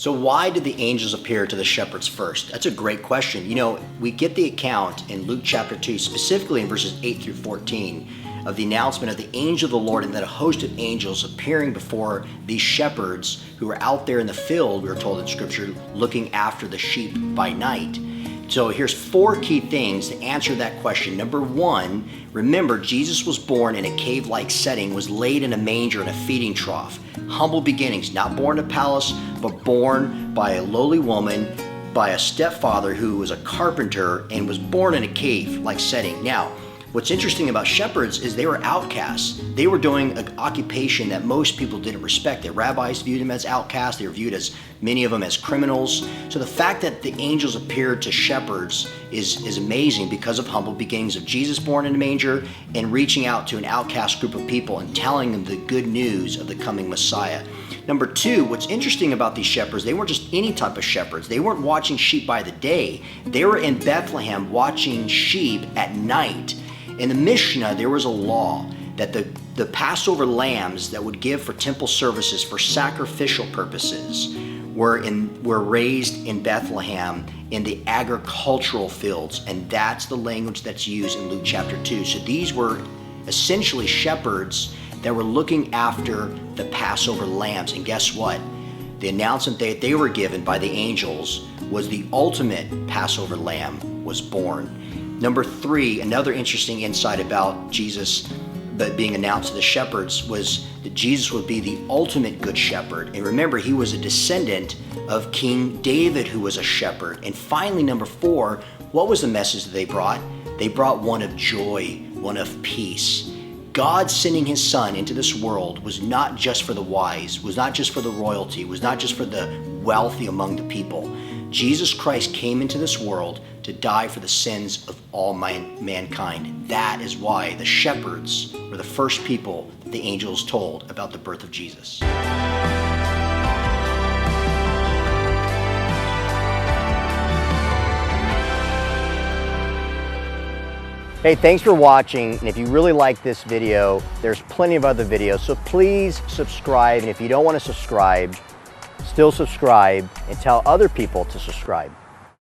So why did the angels appear to the shepherds first? That's a great question. You know, we get the account in Luke chapter 2, specifically in verses 8 through 14, of the announcement of the angel of the Lord and then a host of angels appearing before these shepherds who were out there in the field, we were told in Scripture, looking after the sheep by night. So here's 4 key things to answer that question. Number 1, remember Jesus was born in a cave-like setting, was laid in a manger in a feeding trough. Humble beginnings, not born in a palace, but born by a lowly woman, by a stepfather who was a carpenter and was born in a cave-like setting. Now, what's interesting about shepherds is they were outcasts. They were doing an occupation that most people didn't respect. The rabbis viewed them as outcasts. They were viewed as, many of them, as criminals. So the fact that the angels appeared to shepherds is amazing because of humble beginnings of Jesus born in a manger and reaching out to an outcast group of people and telling them the good news of the coming Messiah. Number 2, what's interesting about these shepherds, they weren't just any type of shepherds. They weren't watching sheep by the day. They were in Bethlehem watching sheep at night. In the Mishnah, there was a law that the Passover lambs that would give for temple services for sacrificial purposes were raised in Bethlehem in the agricultural fields, and that's the language that's used in Luke chapter 2. So these were essentially shepherds that were looking after the Passover lambs. And guess what? The announcement that they were given by the angels was the ultimate Passover lamb was born. Number 3, another interesting insight about Jesus that being announced to the shepherds was that Jesus would be the ultimate good shepherd. And remember, he was a descendant of King David, who was a shepherd. And finally, number 4, what was the message that they brought? They brought one of joy, one of peace. God sending his son into this world was not just for the wise, was not just for the royalty, was not just for the wealthy among the people. Jesus Christ came into this world to die for the sins of all mankind. That is why the shepherds were the first people that the angels told about the birth of Jesus. Hey, thanks for watching, and if you really like this video, there's plenty of other videos, so please subscribe, and if you don't want to subscribe, still subscribe and tell other people to subscribe.